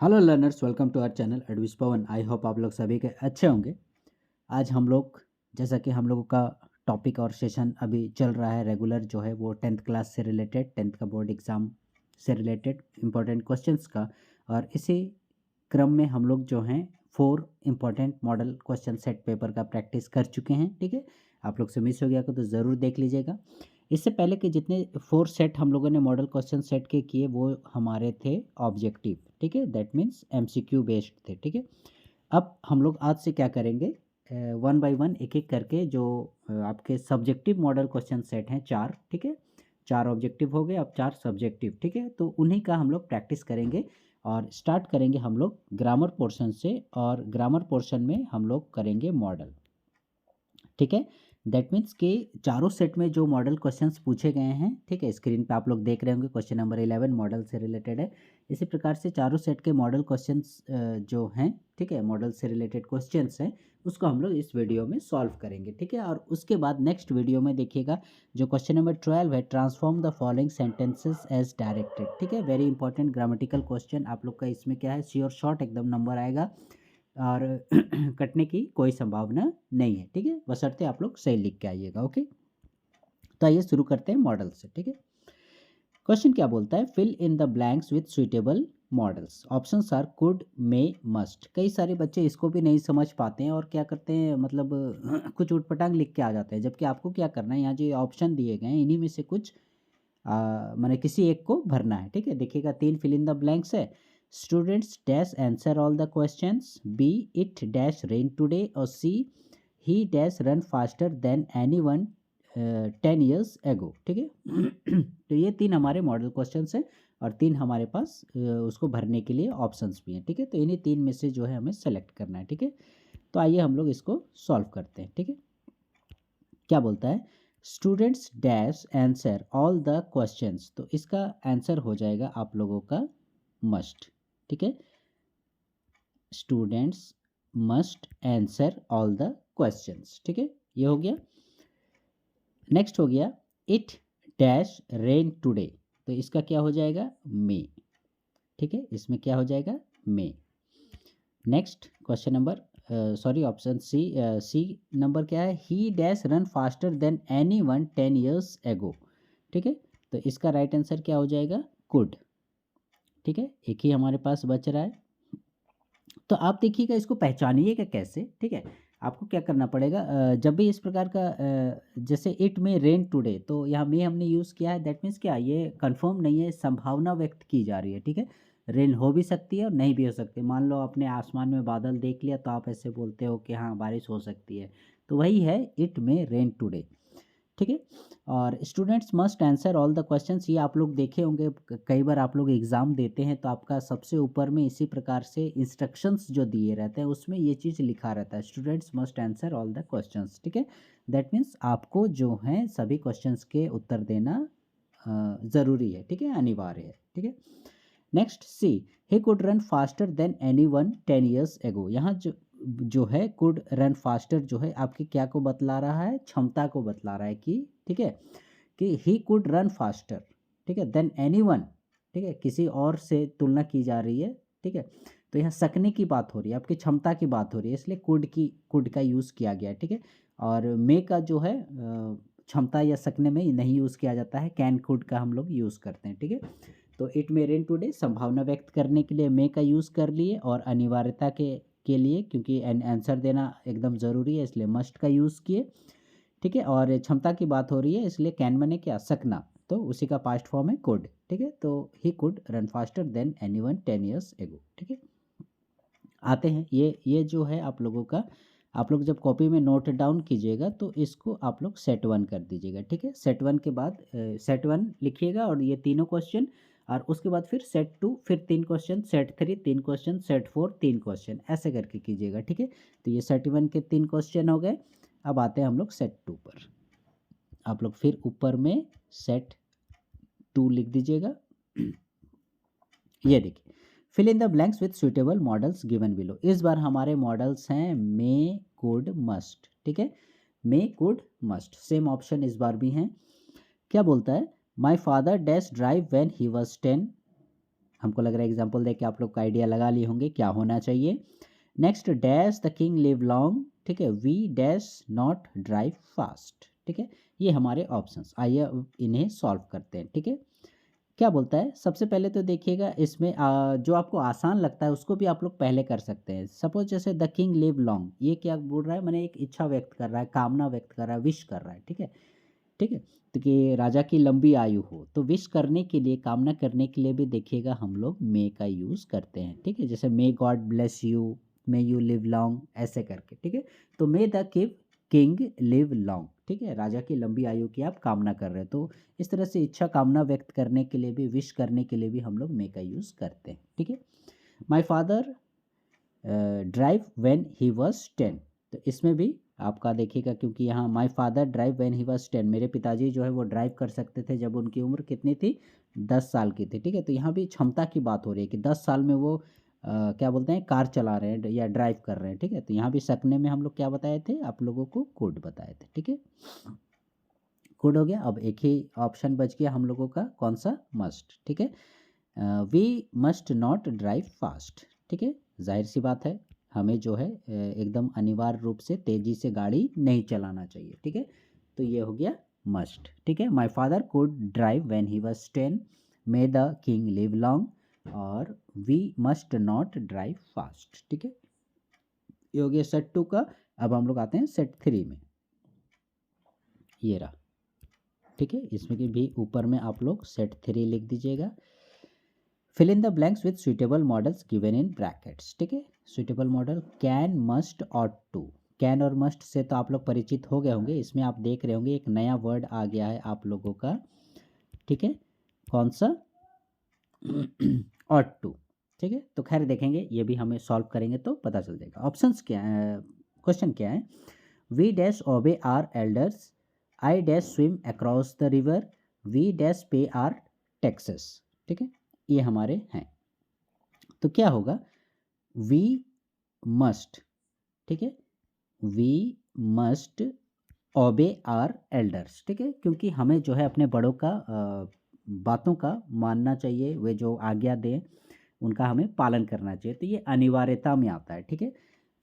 Hello learners, welcome to our channel एडविस Pawan. I hope आप लोग सभी के अच्छे होंगे। आज हम लोग जैसा कि हम लोगों का टॉपिक और सेशन अभी चल रहा है रेगुलर, जो है वो 10th क्लास से रिलेटेड, 10th का बोर्ड एग्ज़ाम से रिलेटेड इम्पोर्टेंट क्वेश्चंस का। और इसी क्रम में हम लोग जो हैं 4 important model question set paper का प्रैक्टिस कर चुके हैं। ठीक है, आप लोग से मिस हो गया तो ज़रूर देख लीजिएगा। इससे पहले के जितने 4 सेट हम लोगों ने मॉडल क्वेश्चन सेट के किए वो हमारे थे ऑब्जेक्टिव। ठीक है, दैट मीन्स एमसीक्यू बेस्ड थे। ठीक है, अब हम लोग आज से क्या करेंगे, वन बाय वन एक एक करके जो आपके सब्जेक्टिव मॉडल क्वेश्चन सेट हैं 4। ठीक है, 4 ऑब्जेक्टिव हो गए, अब 4 सब्जेक्टिव। ठीक है, तो उन्हीं का हम लोग प्रैक्टिस करेंगे और स्टार्ट करेंगे हम लोग ग्रामर पोर्शन से, और ग्रामर पोर्शन में हम लोग करेंगे मॉडल। ठीक है, दैट मीन्स कि चारों सेट में जो मॉडल क्वेश्चंस पूछे गए हैं, ठीक है, स्क्रीन पे आप लोग देख रहे होंगे, क्वेश्चन नंबर 11 मॉडल से रिलेटेड है। इसी प्रकार से चारों सेट के मॉडल क्वेश्चंस जो हैं, ठीक है, मॉडल से रिलेटेड क्वेश्चंस हैं, उसको हम लोग इस वीडियो में सॉल्व करेंगे। ठीक है, और उसके बाद नेक्स्ट वीडियो में देखिएगा जो क्वेश्चन नंबर 12 है, transform the following sentences as directed. ठीक है, वेरी इंपॉर्टेंट ग्रामेटिकल क्वेश्चन आप लोग का इसमें क्या है, श्योर शॉर्ट एकदम नंबर आएगा और कटने की कोई संभावना नहीं है। ठीक है, बशर्ते आप लोग सही लिख के आइएगा। ओके, तो आइए शुरू करते हैं मॉडल से। ठीक है, क्वेश्चन क्या बोलता है, fill in the blanks with suitable modals. Options are could, may, must. कई सारे बच्चे इसको भी नहीं समझ पाते हैं और क्या करते हैं, मतलब कुछ उटपटांग लिख के आ जाते हैं, जबकि आपको क्या करना है, यहाँ जो ऑप्शन दिए गए हैं इन्हीं में से कुछ मैंने किसी एक को भरना है। ठीक है, देखिएगा 3 फिल इन द ब्लैंक्स है। Students dash answer all the questions, B it dash rain today, और C he dash run faster than anyone 10 years ago. ठीक है, तो ये 3 हमारे मॉडल क्वेश्चंस हैं और 3 हमारे पास उसको भरने के लिए ऑप्शंस भी हैं। ठीक है, तो इन्हीं 3 में से जो है हमें सेलेक्ट करना है। ठीक है, तो आइए हम लोग इसको सॉल्व करते हैं। ठीक है, क्या बोलता है, students dash answer all the questions, तो इसका आंसर हो जाएगा आप लोगों का मस्ट। ठीक है, students must answer all the questions. ठीक है, ये हो गया। नेक्स्ट हो गया, इट डैश रेन टुडे, तो इसका क्या हो जाएगा, मे। ठीक है, इसमें क्या हो जाएगा, may. Next question number, sorry option C, C number क्या है, he dash run faster than any one 10 years ago. ठीक है, तो इसका राइट आंसर क्या हो जाएगा, कुड। ठीक है, एक ही हमारे पास बच रहा है। तो आप देखिएगा इसको पहचानिएगा कैसे। ठीक है, आपको क्या करना पड़ेगा, जब भी इस प्रकार का जैसे इट में रेन टुडे, तो यहाँ में हमने यूज़ किया है, दैट मीन्स क्या, ये कंफर्म नहीं है, संभावना व्यक्त की जा रही है। ठीक है, रेन हो भी सकती है और नहीं भी हो सकती। मान लो आपने आसमान में बादल देख लिया तो आप ऐसे बोलते हो कि हाँ बारिश हो सकती है, तो वही है इट में रेन टुडे। ठीक है, और students must answer all the questions, ये आप लोग देखे होंगे, कई बार आप लोग एग्ज़ाम देते हैं तो आपका सबसे ऊपर में इसी प्रकार से इंस्ट्रक्शंस जो दिए रहते हैं उसमें ये चीज़ लिखा रहता है, students must answer all the questions. ठीक है, दैट मीन्स आपको जो है सभी क्वेश्चंस के उत्तर देना ज़रूरी है। ठीक है, अनिवार्य है। ठीक है, next C, he could run faster than any one 10 years ago. यहाँ जो है कुड रन फास्टर जो है आपकी क्या को बतला रहा है, क्षमता को बतला रहा है कि, ठीक है, कि ही कुड रन फास्टर, ठीक है, देन एनी वन, ठीक है, किसी और से तुलना की जा रही है। ठीक है, तो यहाँ सकने की बात हो रही है, आपकी क्षमता की बात हो रही है, इसलिए कुड का यूज़ किया गया है। ठीक है, और मे का जो है क्षमता या सकने में नहीं यूज़ किया जाता है, कैन कुड का हम लोग यूज़ करते हैं। ठीक है, तो इट मे रेन टुडे संभावना व्यक्त करने के लिए मे का यूज़ कर लिए, और अनिवार्यता के लिए क्योंकि आंसर देना एकदम ज़रूरी है इसलिए मस्ट का यूज़ किए। ठीक है, और क्षमता की बात हो रही है इसलिए कैन मैंने क्या, सकना, तो उसी का पास्ट फॉर्म है कुड। ठीक है, तो ही could run faster than anyone 10 years ago. ठीक है, आते हैं, ये जो है आप लोगों का, आप लोग जब कॉपी में नोट डाउन कीजिएगा तो इसको आप लोग सेट 1 कर दीजिएगा। ठीक है, सेट 1 के बाद सेट 1 लिखिएगा और ये तीनों क्वेश्चन, और उसके बाद फिर सेट 2, फिर 3 question, set 3 3 question, set 4 3 question, ऐसे करके कीजिएगा। ठीक है, तो ये सेट 1 के 3 क्वेश्चन हो गए। अब आते हैं हम लोग सेट 2 पर। आप लोग फिर ऊपर में सेट 2 लिख दीजिएगा। ये देखिए, fill in the blanks with suitable modals given below. इस बार हमारे मॉडल्स हैं मे, कुड, मस्ट। ठीक है, मे, कुड, मस्ट, सेम ऑप्शन इस बार भी हैं। क्या बोलता है, my father dash drive when he was 10, हमको लग रहा है एग्जाम्पल देख के आप लोग का आइडिया लगा लिए होंगे क्या होना चाहिए। Next, dash the king live long, ठीक है, we dash not drive fast, ठीक है। ये हमारे ऑप्शंस, आइए अब इन्हें सॉल्व करते हैं, ठीक है। क्या बोलता है, सबसे पहले तो देखिएगा इसमें जो आपको आसान लगता है उसको भी आप लोग पहले कर सकते हैं। सपोज जैसे द किंग लिव लॉन्ग, ये क्या बोल रहा है, मैंने एक इच्छा व्यक्त कर रहा है, कामना व्यक्त कर रहा है, विश कर रहा है, ठीक है। ठीक है, तो कि राजा की लंबी आयु हो, तो विश करने के लिए, कामना करने के लिए भी देखिएगा हम लोग मे का यूज़ करते हैं, ठीक है। जैसे may God bless you, may you live long, ऐसे करके, ठीक है। तो मे द किंग लिव लॉन्ग, ठीक है, राजा की लंबी आयु की आप कामना कर रहे हैं, तो इस तरह से इच्छा कामना व्यक्त करने के लिए भी, विश करने के लिए भी हम लोग मे का यूज़ करते हैं, ठीक है। My father drive when he was 10, तो इसमें भी आपका देखिएगा, क्योंकि यहाँ my father drive when he was 10, मेरे पिताजी जो है वो ड्राइव कर सकते थे जब उनकी उम्र कितनी थी, 10 साल की थी, ठीक है। तो यहाँ भी क्षमता की बात हो रही है कि 10 साल में वो क्या बोलते हैं, कार चला रहे हैं या ड्राइव कर रहे हैं, ठीक है। तो यहाँ भी सकने में हम लोग क्या बताए थे, आप लोगों को कुड बताए थे, ठीक है। कुड हो गया। अब एक ही ऑप्शन बच गया हम लोगों का, कौन सा, मस्ट, ठीक है। We must not drive fast, ठीक है, जाहिर सी बात है, हमें जो है एकदम अनिवार्य रूप से तेज़ी से गाड़ी नहीं चलाना चाहिए, ठीक है। तो ये हो गया मस्ट, ठीक है। My father could drive when he was 10, may the king live long, और we must not drive fast, ठीक है। ये हो गया सेट 2 का। अब हम लोग आते हैं सेट 3 में, ये रहा, ठीक है। इसमें की भी ऊपर में आप लोग सेट 3 लिख दीजिएगा। Fill in the blanks with suitable modals given in brackets, ठीक है। Suitable modal can, must, ought to. Can और मस्ट से तो आप लोग परिचित हो गए होंगे, इसमें आप देख रहे होंगे एक नया वर्ड आ गया है आप लोगों का, ठीक है, कौन सा, ऑट टू, ठीक है। तो खैर देखेंगे, ये भी हमें सॉल्व करेंगे तो पता चल जाएगा। ऑप्शंस क्या है, क्वेश्चन क्या है, we dash obey our elders, I dash swim across the river, we dash pay our taxes, ठीक है, ये हमारे हैं। तो क्या होगा, वी मस्ट, ठीक है, we must obey our elders, ठीक है, क्योंकि हमें जो है अपने बड़ों का बातों का मानना चाहिए, वे जो आज्ञा दें उनका हमें पालन करना चाहिए, तो ये अनिवार्यता में आता है, ठीक है।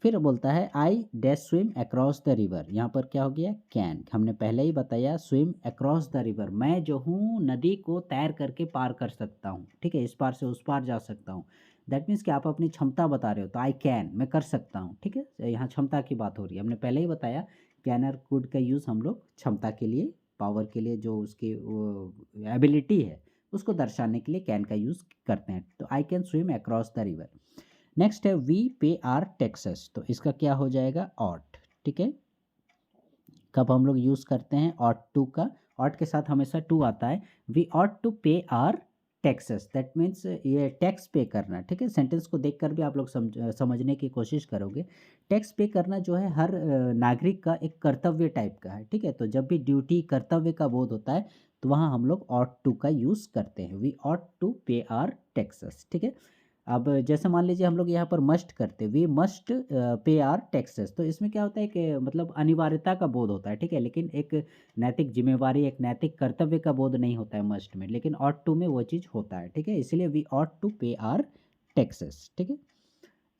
फिर बोलता है आई dash swim across the river, यहाँ पर क्या हो गया, कैन, हमने पहले ही बताया, स्विम अक्रॉस द रिवर, मैं जो हूँ नदी को तैर करके पार कर सकता हूँ, ठीक है, इस पार से उस पार जा सकता हूँ। दैट मीन्स कि आप अपनी क्षमता बता रहे हो, तो आई कैन, मैं कर सकता हूँ, ठीक है, यहाँ क्षमता की बात हो रही है, हमने पहले ही बताया कैन और कुड का यूज़ हम लोग क्षमता के लिए, पावर के लिए, जो उसकी एबिलिटी है उसको दर्शाने के लिए कैन का यूज़ करते हैं। तो I can swim across the river. Next है वी पे आर टैक्सेस, तो इसका क्या हो जाएगा, ऑट, ठीक है। कब हम लोग यूज़ करते हैं, ऑट टू का, ऑट के साथ हमेशा टू आता है। वी ऑट टू पे आर टैक्सेस, दैट मीन्स ये टैक्स पे करना, ठीक है। सेंटेंस को देखकर भी आप लोग समझने की कोशिश करोगे। टैक्स पे करना जो है हर नागरिक का एक कर्तव्य टाइप का है, ठीक है। तो जब भी ड्यूटी, कर्तव्य का बोध होता है तो वहाँ हम लोग ऑट टू का यूज़ करते हैं, वी ऑट टू पे आर टैक्सेस, ठीक है। अब जैसे मान लीजिए हम लोग यहाँ पर मस्ट करते, we must pay our taxes, तो इसमें क्या होता है कि मतलब अनिवार्यता का बोध होता है, ठीक है, लेकिन एक नैतिक जिम्मेवारी, एक नैतिक कर्तव्य का बोध नहीं होता है मस्ट में, लेकिन ऑट टू में वो चीज़ होता है, ठीक है, इसलिए वी ऑट टू पे आर टैक्सेस, ठीक है।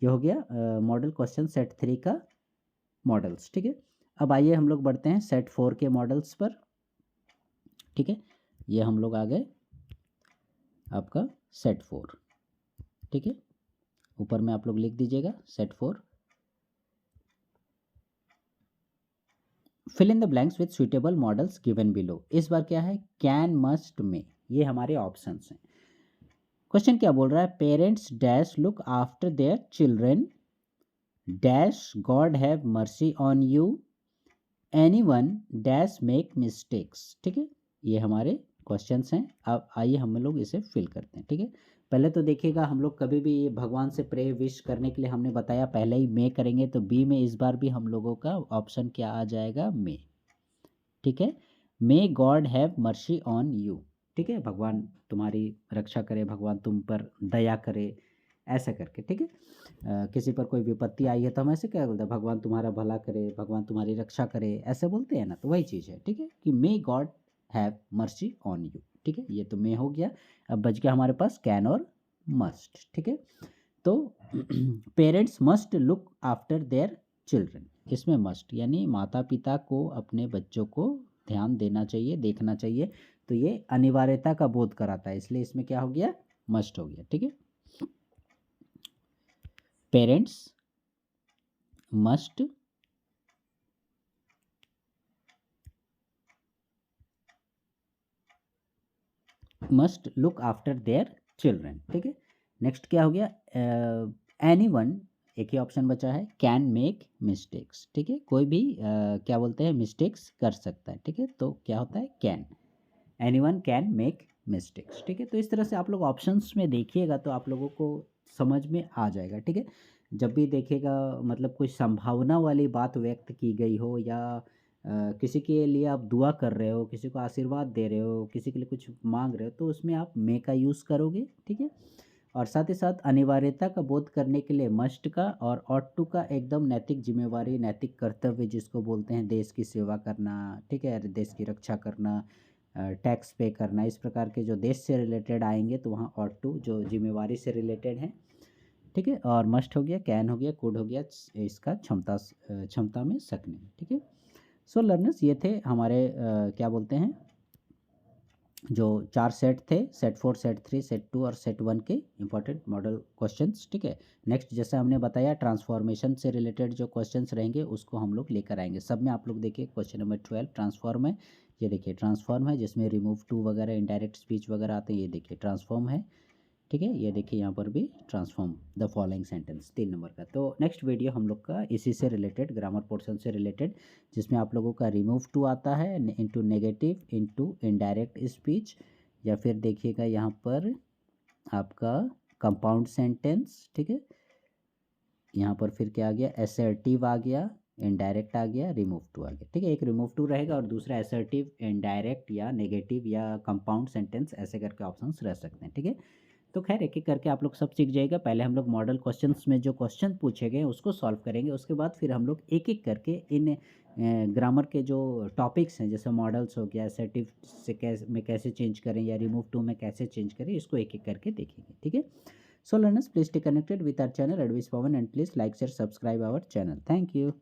ये हो गया मॉडल क्वेश्चन सेट 3 का मॉडल्स, ठीक है। अब आइए हम लोग बढ़ते हैं सेट 4 के मॉडल्स पर, ठीक है। ये हम लोग आ गए आपका सेट 4, ठीक है, ऊपर में आप लोग लिख दीजिएगा set 4। Fill in the blanks with suitable modals given below, इस बार क्या है, कैन, मस्ट, मे, ये हमारे ऑप्शंस हैं। क्वेश्चन क्या बोल रहा है, parents dash look after their children, dash God have mercy on you, anyone dash make mistakes, ठीक है, ये हमारे क्वेश्चंस हैं। अब आइए हम लोग इसे फिल करते हैं, ठीक है। पहले तो देखिएगा, हम लोग कभी भी भगवान से प्रे विश करने के लिए हमने बताया पहले ही मे करेंगे, तो बी में इस बार भी हम लोगों का ऑप्शन क्या आ जाएगा, मे, ठीक है। May God have mercy on you, ठीक है, भगवान तुम्हारी रक्षा करे, भगवान तुम पर दया करे, ऐसा करके, ठीक है। किसी पर कोई विपत्ति आई है तो हम ऐसे क्या बोलते हैं, भगवान तुम्हारा भला करे, भगवान तुम्हारी रक्षा करे, ऐसे बोलते हैं ना, तो वही चीज़ है, ठीक है, कि may God have mercy on you, ठीक है, ये तो मे हो गया। अब बच गया हमारे पास कैन और मस्ट, ठीक है। तो parents must look after their children, इसमें मस्ट यानी माता पिता को अपने बच्चों को ध्यान देना चाहिए, देखना चाहिए। तो ये अनिवार्यता का बोध कराता है, इसलिए इसमें क्या हो गया, मस्ट हो गया, ठीक है। Parents must must look after their children, ठीक है। नेक्स्ट क्या हो गया, एनीवन, एक ही ऑप्शन बचा है, कैन मेक मिस्टेक्स, ठीक है। कोई भी क्या बोलते हैं, मिस्टेक्स कर सकता है, ठीक है। तो क्या होता है, can, anyone can make mistakes, ठीक है। तो इस तरह से आप लोग ऑप्शंस में देखिएगा तो आप लोगों को समझ में आ जाएगा, ठीक है। जब भी देखिएगा मतलब कोई संभावना वाली बात व्यक्त की गई हो, या किसी के लिए आप दुआ कर रहे हो, किसी को आशीर्वाद दे रहे हो, किसी के लिए कुछ मांग रहे हो, तो उसमें आप मे का यूज़ करोगे, ठीक है। और साथ ही साथ अनिवार्यता का बोध करने के लिए मस्ट का और ऑट टू का एकदम नैतिक जिम्मेवारी, नैतिक कर्तव्य जिसको बोलते हैं, देश की सेवा करना, ठीक है, देश की रक्षा करना, टैक्स पे करना, इस प्रकार के जो देश से रिलेटेड आएंगे तो वहाँ ऑट टू जो जिम्मेवारी से रिलेटेड है, ठीक है। और मस्ट हो गया, कैन हो गया, कुड हो गया, इसका क्षमता में सकने, ठीक है। सो लर्नर्स, ये थे हमारे क्या बोलते हैं, जो 4 सेट थे, सेट 4, सेट 3, सेट 2 और सेट 1 के इंपॉर्टेंट मॉडल क्वेश्चंस, ठीक है। नेक्स्ट जैसे हमने बताया ट्रांसफॉर्मेशन से रिलेटेड जो क्वेश्चंस रहेंगे उसको हम लोग लेकर आएंगे। सब में आप लोग देखिए क्वेश्चन नंबर 12 ट्रांसफॉर्म है, ये देखिए ट्रांसफॉर्म है, जिसमें रिमूव टू वगैरह इनडायरेक्ट स्पीच वगैरह आते हैं, ये देखिए ट्रांसफॉर्म है, ठीक है। ये देखिए यहाँ पर भी transform the following sentence 3 number का। तो नेक्स्ट वीडियो हम लोग का इसी से रिलेटेड, ग्रामर पोर्शन से रिलेटेड, जिसमें आप लोगों का रिमूव टू आता है, into negative, into indirect speech, या फिर देखिएगा यहाँ पर आपका कंपाउंड सेंटेंस, ठीक है। यहाँ पर फिर क्या आ गया, असर्टिव आ गया, इनडायरेक्ट आ गया, रिमूव टू आ गया, ठीक है। एक रिमूव टू रहेगा और दूसरा असर्टिव, इनडायरेक्ट या नेगेटिव या कंपाउंड सेंटेंस, ऐसे करके ऑप्शंस रह सकते हैं, ठीक है। तो खैर एक एक करके आप लोग सब सीख जाइएगा। पहले हम लोग मॉडल क्वेश्चंस में जो क्वेश्चन पूछे गए उसको सॉल्व करेंगे, उसके बाद फिर हम लोग एक एक करके इन ग्रामर के जो टॉपिक्स हैं, जैसे मॉडल्स हो गया, असर्टिव से कैसे चेंज करें, या रिमूव टू में कैसे चेंज करें, इसको एक एक करके देखेंगे, ठीक है। So learners, please stay connected with our channel Advice Pawan, and please like, share, subscribe our channel. Thank you.